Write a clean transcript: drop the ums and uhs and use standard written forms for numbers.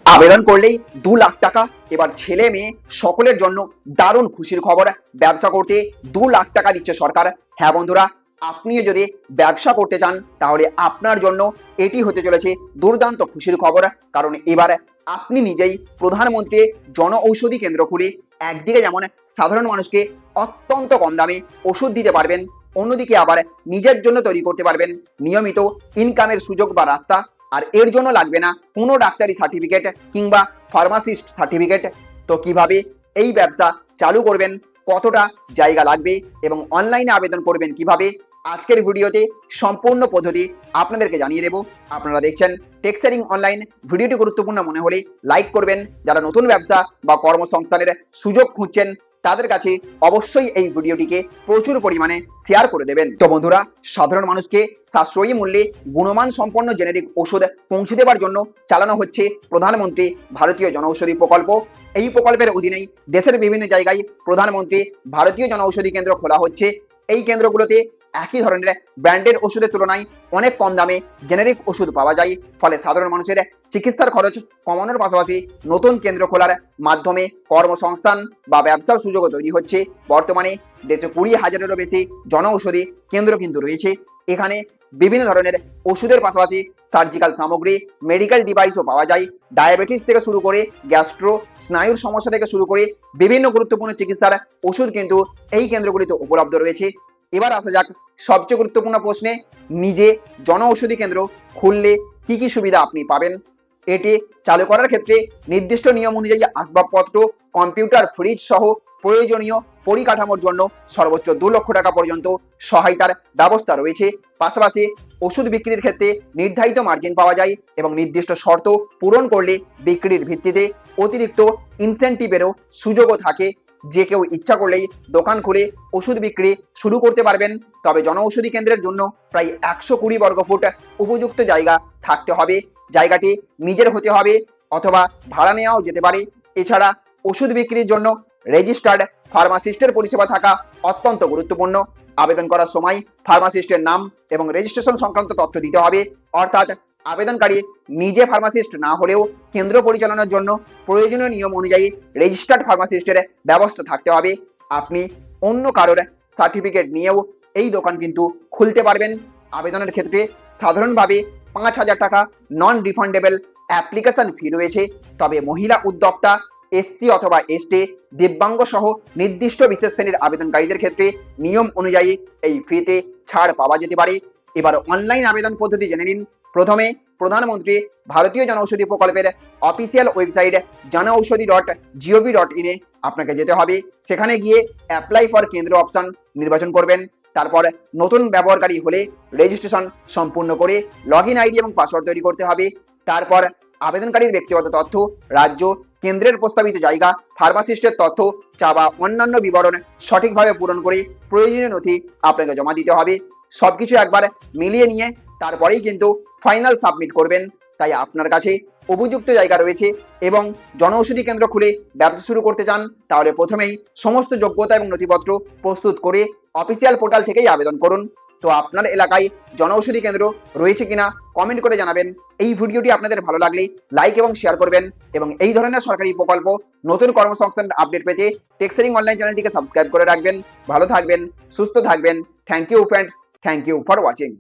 আবেদন করলেই 2 লাখ টাকা। এবার ছেলে মেয়ে সকলের জন্য দারুণ খুশির খবর। ব্যবসা করতে 2 লাখ টাকা দিচ্ছে সরকার। হ্যাঁ বন্ধুরা, আপনিও যদি ব্যবসা করতে চান তাহলে আপনার জন্য এটি হতে চলেছে দুর্দান্ত খুশির খবর। কারণ এবার আপনি নিজেই প্রধানমন্ত্রী জন ঔষধি কেন্দ্র খুলে একদিকে যেমন সাধারণ মানুষকে অত্যন্ত কম দামে ওষুধ দিতে পারবেন, অন্যদিকে আবার নিজের জন্য তৈরি করতে পারবেন নিয়মিত ইনকামের সুযোগ বা রাস্তা। আর এর জন্য লাগবে না কোনো ডাক্তারি সার্টিফিকেট কিংবা ফার্মাসিস্ট সার্টিফিকেট। তো কিভাবে এই ব্যবসা চালু করবেন, কতটা জায়গা লাগবে এবং অনলাইনে আবেদন করবেন কিভাবে, আজকের ভিডিওতে সম্পূর্ণ পদ্ধতি আপনাদেরকে জানিয়ে দেব। আপনারা দেখছেন টেক শেয়ারিং অনলাইন। ভিডিওটি গুরুত্বপূর্ণ মনে হলে লাইক করবেন। যারা নতুন ব্যবসা বা কর্মসংস্থানের সুযোগ খুঁজছেন তাদের কাছে অবশ্যই এই ভিডিওটিকে প্রচুর পরিমাণে শেয়ার করে দেবেন। তো বন্ধুরা, সাধারণ মানুষকে সাশ্রয়ী মূল্যে গুণমান সম্পন্ন জেনেরিক ওষুধ পৌঁছে দেওয়ার জন্য চালানো হচ্ছে প্রধানমন্ত্রী ভারতীয় জনঔষধি প্রকল্প। এই প্রকল্পের অধীনেই দেশের বিভিন্ন জায়গায় প্রধানমন্ত্রী ভারতীয় জনঔষধি কেন্দ্র খোলা হচ্ছে। এই কেন্দ্রগুলোতে একই ধরনের ব্র্যান্ডেড ওষুধের তুলনায় অনেক কম দামে জেনেরিক ওষুধ পাওয়া যায়। ফলে সাধারণ মানুষের চিকিৎসার খরচ কমানোর পাশাপাশি নতুন কেন্দ্র খোলার মাধ্যমে কর্মসংস্থান বা ব্যবসার সুযোগও তৈরি হচ্ছে। বর্তমানে দেশে 20,000-এরও বেশি জনঔষধি কেন্দ্র কিন্তু রয়েছে। এখানে বিভিন্ন ধরনের ওষুধের পাশাপাশি সার্জিক্যাল সামগ্রী, মেডিকেল ডিভাইসও পাওয়া যায়। ডায়াবেটিস থেকে শুরু করে গ্যাস্ট্রো, স্নায়ুর সমস্যা থেকে শুরু করে বিভিন্ন গুরুত্বপূর্ণ চিকিৎসার ওষুধ কিন্তু এই কেন্দ্রগুলিতে উপলব্ধ রয়েছে। এবার আসা যাক সবচেয়ে গুরুত্বপূর্ণ প্রশ্নে, নিজে জনঔষধি কেন্দ্র খুললে কি কি সুবিধা আপনি পাবেন। এটি চালু করার ক্ষেত্রে নির্দিষ্ট নিয়ম অনুযায়ী আসবাবপত্র, কম্পিউটার, ফ্রিজ সহ প্রয়োজনীয় পরিকাঠামোর জন্য সর্বোচ্চ 2 লক্ষ টাকা পর্যন্ত সহায়তার ব্যবস্থা রয়েছে। পাশাপাশি ওষুধ বিক্রির ক্ষেত্রে নির্ধারিত মার্জিন পাওয়া যায় এবং নির্দিষ্ট শর্ত পূরণ করলে বিক্রির ভিত্তিতে অতিরিক্ত ইনসেন্টিভেরও সুযোগও থাকে। যে কেউ ইচ্ছা করলেই দোকান খুলে ওষুধ বিক্রি শুরু করতে পারবেন। তবে জনঔষধি কেন্দ্রের জন্য প্রায় 120 বর্গফুট উপযুক্ত জায়গা থাকতে হবে। জায়গাটি নিজের হতে হবে অথবা ভাড়া নেওয়াও যেতে পারে। এছাড়া ওষুধ বিক্রির জন্য রেজিস্টার্ড ফার্মাসিস্টের পরিষেবা থাকা অত্যন্ত গুরুত্বপূর্ণ। আবেদন করার সময় ফার্মাসিস্টের নাম এবং রেজিস্ট্রেশন সংক্রান্ত তথ্য দিতে হবে। অর্থাৎ আবেদনকারী নিজে ফার্মাসিস্ট না হলেও কেন্দ্র পরিচালনার জন্য প্রয়োজনীয় নিয়ম অনুযায়ী রেজিস্টার্ড ফার্মাসিস্টের ব্যবস্থা থাকতে হবে। আপনি অন্য কারোর সার্টিফিকেট নিয়েও এই দোকান কিন্তু খুলতে পারবেন। আবেদনের ক্ষেত্রে সাধারণভাবে 5,000 টাকা নন রিফান্ডেবল অ্যাপ্লিকেশন ফি রয়েছে। তবে মহিলা উদ্যোক্তা, এসসি অথবা এসটি, দিব্যাঙ্গ সহ নির্দিষ্ট বিশেষ শ্রেণীর আবেদনকারীদের ক্ষেত্রে নিয়ম অনুযায়ী এই ফিতে ছাড় পাওয়া যেতে পারে। এবার অনলাইন আবেদন পদ্ধতি জেনে নিন। প্রথমে প্রধানমন্ত্রী ভারতীয় জনঔষধি প্রকল্পের অফিসিয়াল ওয়েবসাইট janaushadhi.gov.in এ আপনাকে যেতে হবে। সেখানে গিয়ে অ্যাপ্লাই ফর কেন্দ্র অপশন নির্বাচন করবেন। তারপর নতুন ব্যবহারকারী হলে রেজিস্ট্রেশন সম্পূর্ণ করে লগইন আইডি এবং পাসওয়ার্ড তৈরি করতে হবে। তারপর আবেদনকারীর ব্যক্তিগত তথ্য, রাজ্য, কেন্দ্রের প্রস্তাবিত জায়গা, ফার্মাসিস্টের তথ্য, চাওয়া অন্যান্য বিবরণ সঠিকভাবে পূরণ করে প্রয়োজনীয় নথি আপনাকে জমা দিতে হবে। সবকিছু একবার মিলিয়ে নিয়ে তারপরেই কিন্তু ফাইনাল সাবমিট করবেন। তাই আপনার কাছে উপযুক্ত জায়গা রয়েছে এবং জনঔষধি কেন্দ্র খুলে ব্যবসা শুরু করতে চান তাহলে প্রথমেই সমস্ত যোগ্যতা এবং নথিপত্র প্রস্তুত করে অফিসিয়াল পোর্টাল থেকেই আবেদন করুন। তো আপনার এলাকায় জনঔষধি কেন্দ্র রয়েছে কিনা কমেন্ট করে জানাবেন। এই ভিডিওটি আপনাদের ভালো লাগলে লাইক এবং শেয়ার করবেন এবং এই ধরনের সরকারি প্রকল্প, নতুন কর্মসংস্থান আপডেট পেতে টেক শেয়ারিং অনলাইন চ্যানেলটিকে সাবস্ক্রাইব করে রাখবেন। ভালো থাকবেন, সুস্থ থাকবেন। Thank you friends, thank you for watching.